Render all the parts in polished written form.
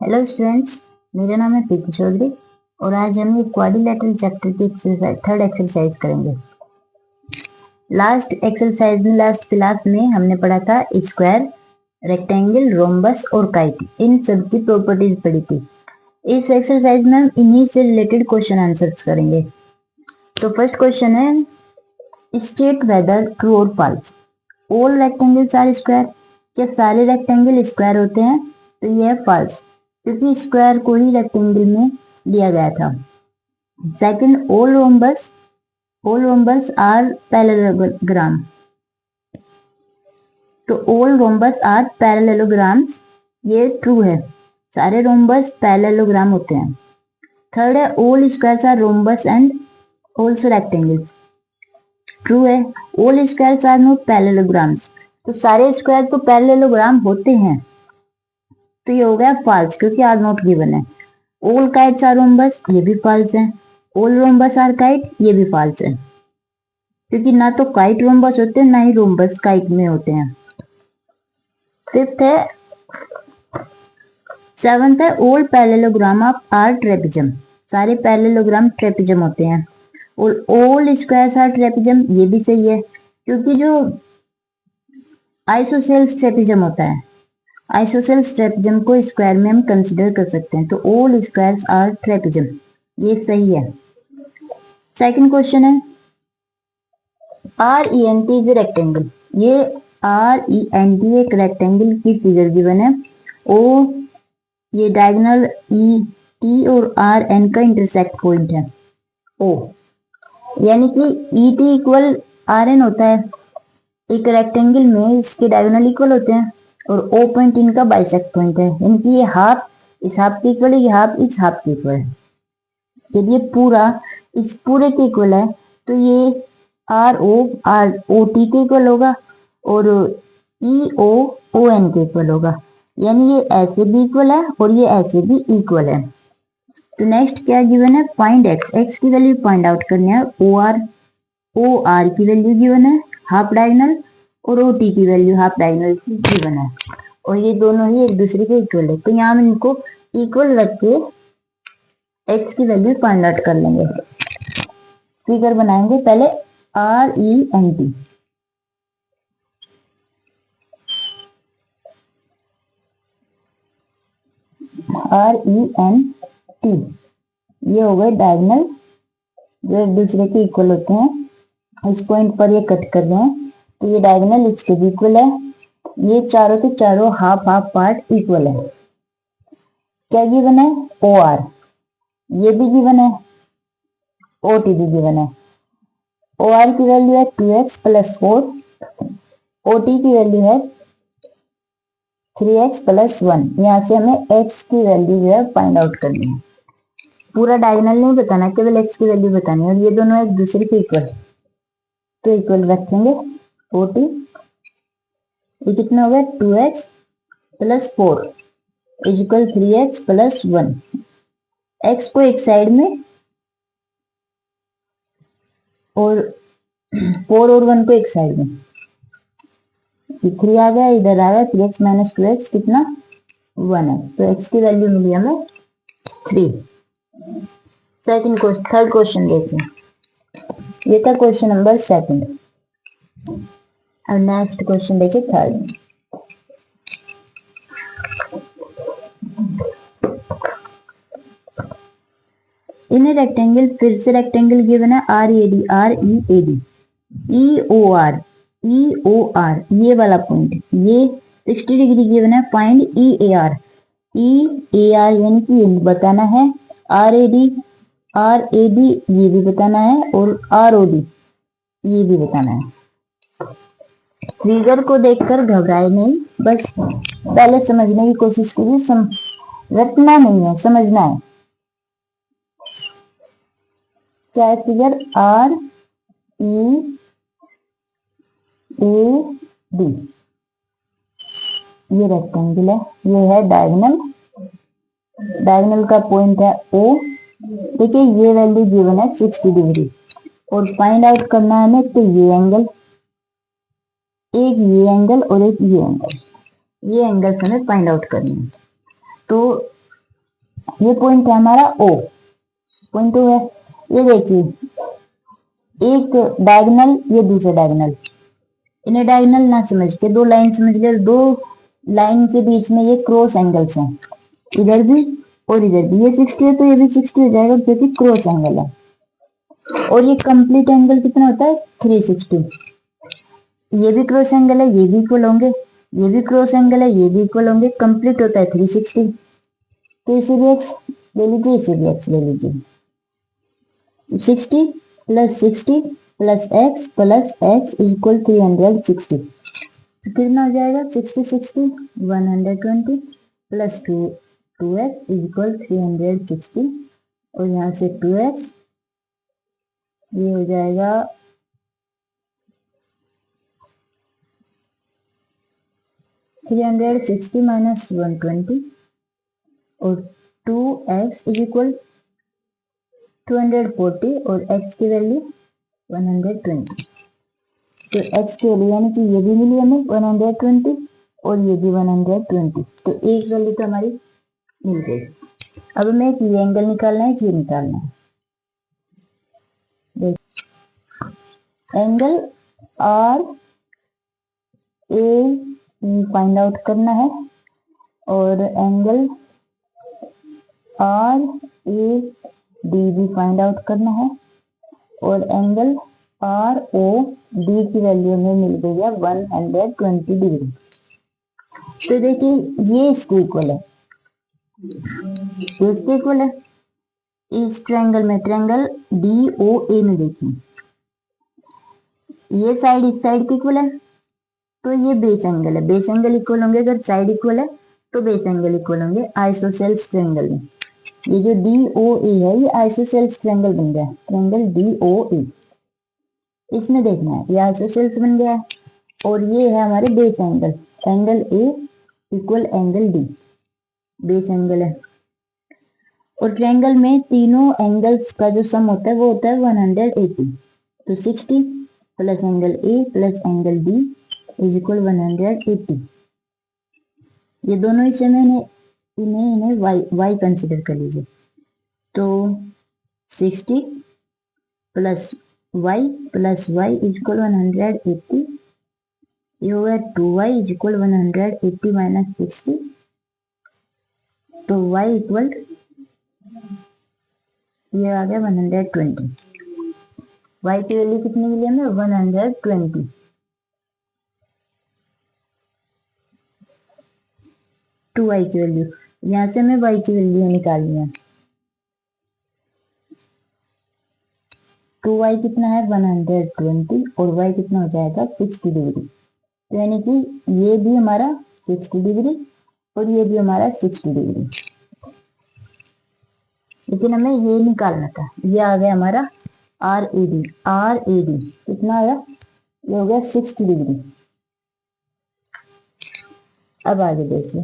Hello students, मेरा नाम है पीके चौधरी और आज हम ये क्वाड्रिलेटरल चैप्टर की थर्ड एक्सरसाइज करेंगे। लास्ट क्लास में हमने पढ़ा था स्क्वायर, रेक्टेंगल, रोम्बस और काइट, इन सब की प्रॉपर्टीज पढ़ी थी। इस एक्सरसाइज में हम इन्हीं से रिलेटेड क्वेश्चन आंसर्स करेंगे। तो फर्स्ट क्वेश्चन है, स्टेट वेदर ट्रू और false. All rectangles are square. क्या सारे रेक्टेंगल स्क्वायर होते हैं? तो ये है फॉल्स, क्योंकि स्क्वायर को ही रेक्टेंगल में लिया गया था। Second, all rhombus are parallelogram. तो ऑल रोम्बस आर पैरेललोग्राम्स, ये ट्रू है, सारे रोम्बस पैरेललोग्राम होते हैं। थर्ड है, all squares are rhombus and also rectangles. True है, all squares are not parallelograms. तो सारे स्क्वायर तो पैरेललोग्राम होते हैं, तो ये हो गया फॉल्स, क्योंकि आर नॉट गिवन है। ऑल काइट्स आर रोम्बस, ये भी फॉल्स है। ऑल रोम्बस आर काइट, ये भी फॉल्स है, क्योंकि ना तो काइट रोम्बस होते हैं, ना ही रोम्बस काइट में होते हैं। फिफ्थ है, सेवंथ है, all parallelogram of are trapezium. सारे पैरेललोग्राम ट्रेपेजम होते हैं। और ऑल स्क्वायर्स आर ट्रेपेजम, ये भी सही है, क्योंकि जो आइसोसेल्स ट्रेपेजम होता है, आइसोसेल्स ट्रेपेजम को स्क्वायर में हम कंसिडर कर सकते हैं। तो ऑल स्क्वायर्स आर ट्रेपेजम, ये सही है। सेकंड क्वेश्चन है, RENT इज ए रेक्टेंगल। ये RENT एक रेक्टेंगल की फिगर गिवन है। ओ ये डायगोनल ET और RN का इंटरसेक्ट पॉइंट है O, यानी कि ET इक्वल RN होता है। एक रेक्टेंगल में इसके डायगोनल इक्वल होते हैं और O पॉइंट इनका बाइसेक्ट पॉइंट है, यानी कि ये हाफ इस हाफ के इक्वल है, ये हाफ इस हाफ के इक्वल है। यदि ये पूरा इस पूरे के इक्वल है तो ये ROT के इक्वल होगा और EON के इक्वल होगा, यानी ये ऐसे भी इक्वल है और ये ऐसे भी इक्वल है। तो नेक्स्ट क्या गिवन है, फाइंड x की वैल्यू फाइंड आउट करनी है। OR की वैल्यू गिवन है हाफ डायगोनल और OT की वैल्यू हाफ डायगोनल की गिवन है, और ये दोनों ही एक दूसरे के इक्वल है। तो यहाँ हम इनको इक्वल रख के x की वैल्यू फाइंड आउट कर लेंगे। फिगर बनाएंगे पहले RENT। ये हो गए डायगोनल जो एक दूसरे के इक्वल होते हैं। इस पॉइंट पर ये कट कर रहे हैं, तो ये डायगोनल इसके भी इक्वल है। ये चारों के चारों हाफ हाफ पार्ट इक्वल है। क्या गिवन है, OR, ये भी गिवन है, OT भी गिवन है। OR की वैल्यू है 2x + 4, OT की वैल्यू है 3x + 1। यहाँ से हमें x की वैल्यू जो है फाइंड आउट करनी है। पूरा डायगोनल नहीं बताना, केवल x की वैल्यू बतानी है, और ये दोनों एक दूसरे के इक्वल, तो इक्वल रखेंगे। OT ये कितना हो गया, 2x + 4 = 3x + 1। x को एक साइड में और 4 और 1 को एक साइड में, 3 आ गया, इधर आ गया 3x - 2x कितना, 1x। तो x की वैल्यू मिली हमें 3। थर्ड क्वेश्चन देखिए, ये था क्वेश्चन नंबर 2। अब नेक्स्ट क्वेश्चन देखिए, थर्ड। इन रेक्टेंगल, फिर से रेक्टेंगल गिवन है RED, EOR, ये वाला पॉइंट, ये 60 डिग्री गिवन है। फाइंड EAR, यानी कि ये बताना है। RAD ये भी बताना है, और ROD ये भी बताना है। फिगर को देखकर घबराए नहीं, बस पहले समझने की कोशिश कीजिए। रटना नहीं है, समझना है। क्या है फिगर, READ, ये रेक्टेंगल है, ये है डायगोनल, डायगोनल का पॉइंट है O। देखिए ये वैल्यू गिवन है 60 डिग्री, और फाइंड आउट करना है हमें। तो ये एंगल, एक ये एंगल और एक ये एंगल, ये एंगल हमें फाइंड आउट करनी है। तो ये पॉइंट है हमारा ओ, पॉइंट ओ है। ये देखिए एक डायगोनल, ये दूसरा डायगोनल, इन्हें डायगोनल ना समझ के दो लाइन समझ ले, दो लाइन के बीच में ये क्रॉस एंगल्स हैं, इधर भी और इधर भी। ये 60 है तो ये भी 60 हो जाएगा क्योंकि क्रॉस एंगल है। और ये कंप्लीट एंगल कितना होता है 360। ये भी क्रॉस एंगल है, ये भी इक्वल होंगे, ये भी क्रॉस एंगल है, ये भी इक्वल होंगे, कंप्लीट होता है 360। तो इसे भी एक्स ले लीजिए, इसे भी एक्स ले लीजिए। 60 प्लस 60 प्लस एक्स इक्वल 360। तो कितना हो जाएगा 60 60 120 प्लस 2x इक्वल 360। और यहाँ से 2x, ये हो जाएगा 360 माइनस 120 और 2x इज इक्वल 240 और x की वैल्यू 120। तो x की वैल्यू यानी कि ये भी मिली हमें 120 और ये भी 120। तो एक वैल्यू तो हमारी मिल गई। अब हमें एक ये एंगल निकालना है, ये निकालना है। Angle R A find out करना है और एंगल आर ए डी भी फाइंड आउट करना है और एंगल आर ओ डी की वैल्यू में मिल गई है 120 डिग्री। तो देखिए ये इसके इक्वल है, ये इसके इक्वल है। इस ट्रायंगल में, ट्रायंगल डी ओ ए में देखिए ये साइड इस साइड के इक्वल है, तो ये बेस एंगल है। बेस एंगल इक्वल होंगे, अगर साइड इक्वल है तो बेस एंगल इक्वल होंगे आइसोसेल्स ट्रायंगल में। ये जो डी ओ ए है ये आइसोसेल्स ट्रायंगल बन गया, ट्रायंगल डी ओ ए। इसमें देखना है ये आइसोसेल्स बन गया है और ये है हमारे base angle, angle A equal angle D, base angle है। और ट्रायंगल में तीनों एंगल्स का जो सम होता है वो होता है 180। तो 60 plus angle A plus angle D is equal 180। ये दोनों इसे मैंने इन्हें y कंसिडर कर लीजिए। तो 60 प्लस y इज इक्वल 180। ये हो गया 2y इज इक्वल 180 माइनस 60। तो y इक्वल ये आ गया 120। y की वैल्यू कितनी मिली हमें 120। टू y की वैल्यू, यहाँ से हमें y की वैल्यू निकालनी है। 2y कितना है 120 और y कितना हो जाएगा 60 डिग्री। तो यानी कि ये भी हमारा 60 डिग्री और ये भी हमारा 60 डिग्री। लेकिन हमें ये निकालना था, ये आ गया हमारा R A D. R A D कितना आया, ये हो गया 60 डिग्री। अब आगे देखिए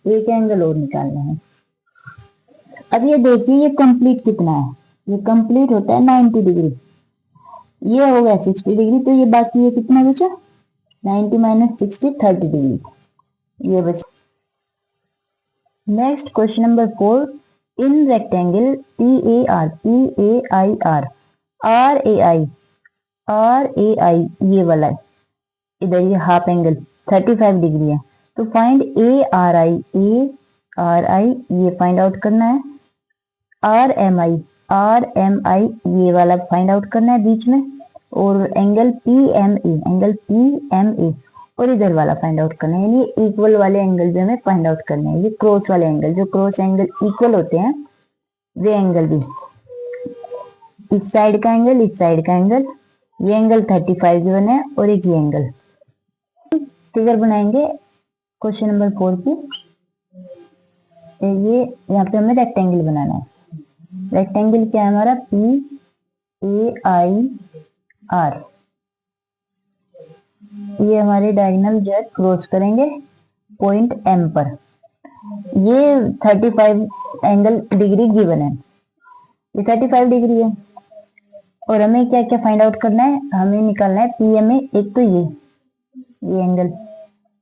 एक एंगल और निकालना है। अब ये देखिए ये कंप्लीट कितना है, ये कंप्लीट होता है 90 डिग्री। ये हो गया 60 डिग्री, तो ये बाकी ये कितना बचा 90 माइनस 60 30 डिग्री ये बचा। Next question number 4, in rectangle P A I R R A I ये वाला है, इधर ये हाफ एंगल 35 डिग्री है। तो फाइंड ए आर आई ये फाइंड आउट करना है, आर एम आई ये वाला फाइंड आउट करना है बीच में, और एंगल पी एम ए और इधर वाला फाइंड आउट करना है। यानी इक्वल वाले एंगल भी हमें फाइंड आउट करने हैं। ये क्रॉस वाले एंगल, जो क्रॉस एंगल इक्वल होते हैं वे एंगल भी, इस साइड का एंगल इस साइड का एंगल, ये एंगल 35 गिवन है और एक ये एंगल। फिगर बनाएंगे क्वेश्चन नंबर 4 की। ये यहाँ पे हमें रेक्टेंगल बनाना है। रेक्टेंगल क्या है हमारा पी ए आई आर। ये हमारे डायगोनल जो है क्रॉस करेंगे पॉइंट एम पर। ये 35 एंगल डिग्री गिवन है, ये 35 डिग्री है। और हमें क्या क्या फाइंड आउट करना है, हमें निकालना है पी एम ए। एक तो ये एंगल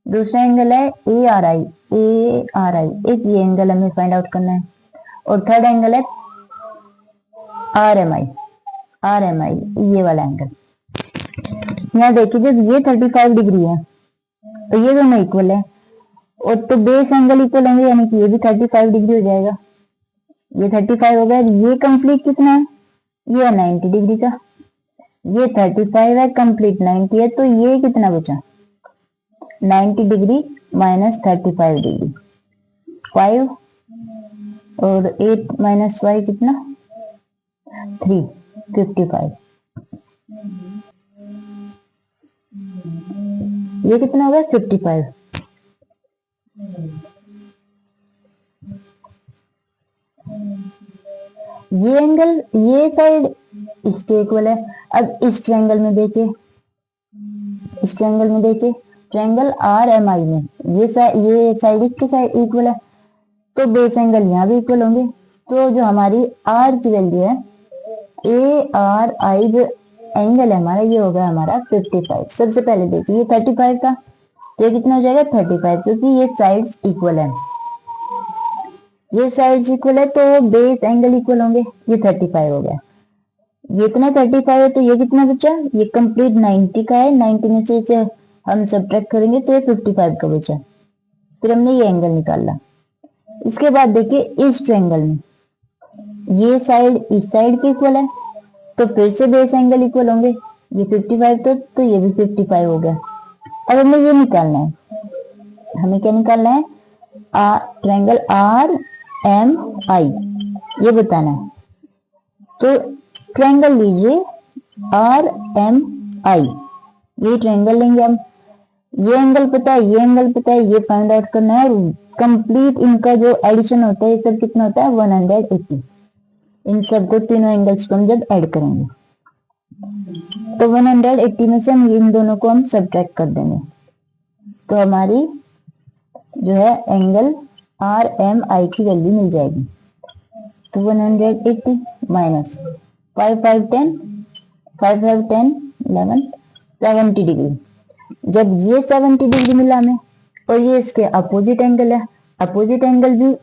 दूसरा एंगल है ARI, एक ये एंगल हमें फाइंड आउट करना है। और थर्ड एंगल है RMI, ये वाला एंगल। यहाँ देखिए जब ये 35 डिग्री है तो ये दोनों इक्वल है, और तो बेस एंगल इक्वल होंगे, यानी कि ये भी 35 डिग्री हो जाएगा। ये 35 हो गया। ये कंप्लीट कितना है, ये है 90 डिग्री का। ये 35 है, कंप्लीट 90 है, तो ये कितना बचा, 90 डिग्री माइनस 35 डिग्री, 5 और 8 माइनस 5 कितना, 3, 55। ये कितना होगा, 55। ये एंगल, ये साइड इसके इक्वल है। अब इस ट्रायंगल में देखिए, इस ट्रायंगल में देखिए, ट्रायंगल RMI में ये साइड इसके साइड इक्वल है, तो बेस एंगल यहाँ भी इक्वल होंगे। तो जो हमारी R की वैल्यू है, ARI जो एंगल है हमारा, ये होगा हमारा 55। सबसे पहले देखिए ये 35 था, तो ये कितना हो जाएगा 35, क्योंकि ये साइड्स इक्वल है, ये साइड्स इक्वल है, तो बेस एंगल इक्वल होंगे। ये 35 हो गया, ये इतना 35 है, तो ये कितना बचा, ये कंप्लीट 90 का है, 90 में से इसे हम सब्ट्रैक्ट करेंगे तो ये 55 का बचा। फिर हमने ये एंगल निकाला। इसके बाद देखिए इस ट्रायंगल में ये साइड इस साइड के इक्वल है, तो फिर से बेस एंगल इक्वल होंगे। ये 55 तो ये भी 55 हो गया। अब हमें ये निकालना है, हमें क्या निकालना है, ट्रायंगल RMI, ये बताना है। तो ट्रायंगल लीजिए RMI, ये ट्रायंगल लेंगे हम। ये एंगल पता है, ये एंगल पता है, ये फाइंड आउट करना है। और कंप्लीट इनका जो एडिशन होता है, ये सब कितना होता है, 180। इन सबको तीनों एंगल्स को हम जब ऐड करेंगे तो 180 में से हम इन दोनों को हम सब्ट्रैक्ट कर देंगे, तो हमारी जो है एंगल RMI की वैल्यू मिल जाएगी। तो 180 माइनस 5 5 10 5 5 10 11 70 डिग्री। जब ये 70 डिग्री मिला हमें, और ये इसके अपोजिट एंगल है, अपोजिट एंगल भी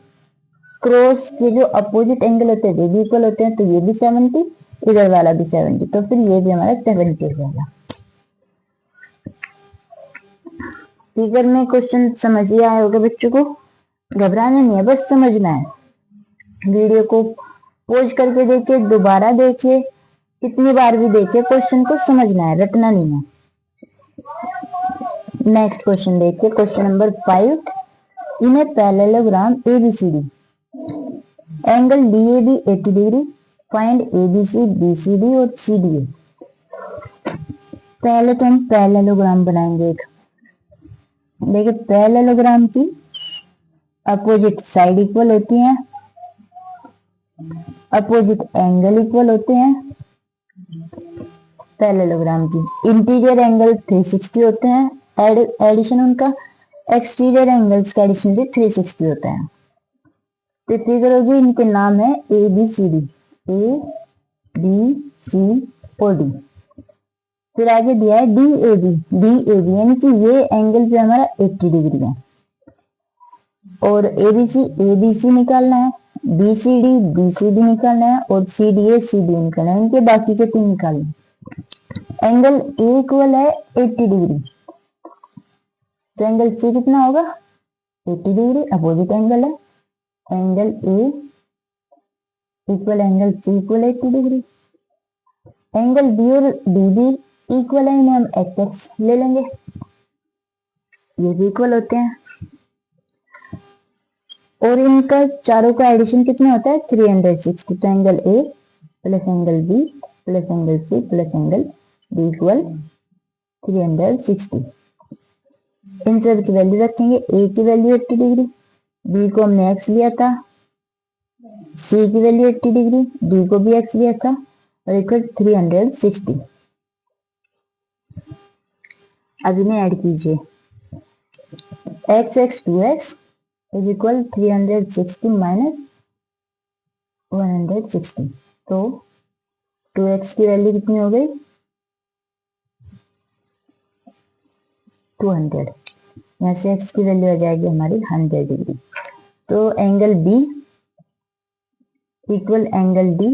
क्रॉस के जो अपोजिट एंगल होते हैं, भी इक्वल होते हैं, तो ये भी 70, इधर वाला भी 70, तो फिर ये भी हमारा 70 हो जाएगा। फिगर में क्वेश्चन समझ ही आया होगा बच्चों को, घबराना नहीं है, बस समझना है। वीडियो को पॉज करके देखिए, दोबारा देखिए, कितनी बार भी देखिए, क्वेश्चन को समझना है, रटना नहीं है। नेक्स्ट क्वेश्चन देखिए, question number 5। In a parallelogram ABCD angle DAB 80 degree, find ABC, BCD और CDA। पहले तो हम पैरेललोग्राम बनाएंगे एक। देखिए पैरेललोग्राम की अपोजिट साइड इक्वल होती हैं, अपोजिट एंगल इक्वल होते हैं। पैरेललोग्राम की इंटीरियर एंगल 360 होते हैं, एडिशन उनका, एक्सटीरियर एंगल्स का एडिशन भी 360 होता है। तो फिगर होगी, इनके नाम है ABCD, ABC और D। फिर आगे दिया है DAB, यानी कि ये एंगल जो हमारा 80 डिग्री है। और ABC निकालना है, BCD निकालना है, और CD निकालना है। इनके बाकी के 3 निकालना। एंगल A इक्वल है 80 डिग्री, तो एंगल C कितना होगा, 80 डिग्री, अपोजिट एंगल है। Angle A equal angle C equal 80 degree. Angle B और DB इक्वल है, इन्हें हम XX ले लेंगे, ये भी इक्वल होते हैं। और इनका चारों का एडिशन कितना होता है, 360। तो angle A plus angle B plus angle C plus angle D equal 360। इन सब की वैल्यू रखेंगे। A की वैल्यू 80 डिग्री, B को हमने X लिया था, C की वैल्यू 80 डिग्री, D को भी X लिया था, और इक्वल 360। अब इन्हें ऐड कीजिए, x 2x is equal 360 minus 160। तो 2x की वैल्यू कितनी हो गई, 200। यहाँ से x की वैल्यू आ जाएगी हमारी 100 डिग्री। तो angle B equal angle D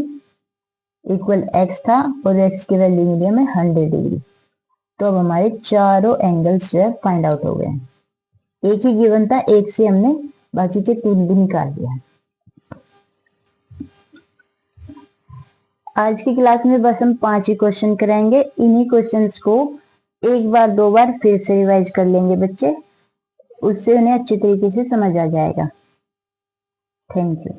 equal x था और x की वैल्यू मिली हमें 100 डिग्री। तो अब हमारे चारों एंगल्स जो है फाइंड आउट हो गए हैं। एक ही गिवन था, एक से हमने बाकी के 3 भी निकाल दिया। आज की क्लास में बस हम 5 ही क्वेश्चन कराएंगे। इन्हीं क्वेश्चंस को एक बार 2 बार फिर से रिवाइज कर लेंगे बच्चे, उससे उन्हें अच्छी तरीके से समझ आ जाएगा। Thank you.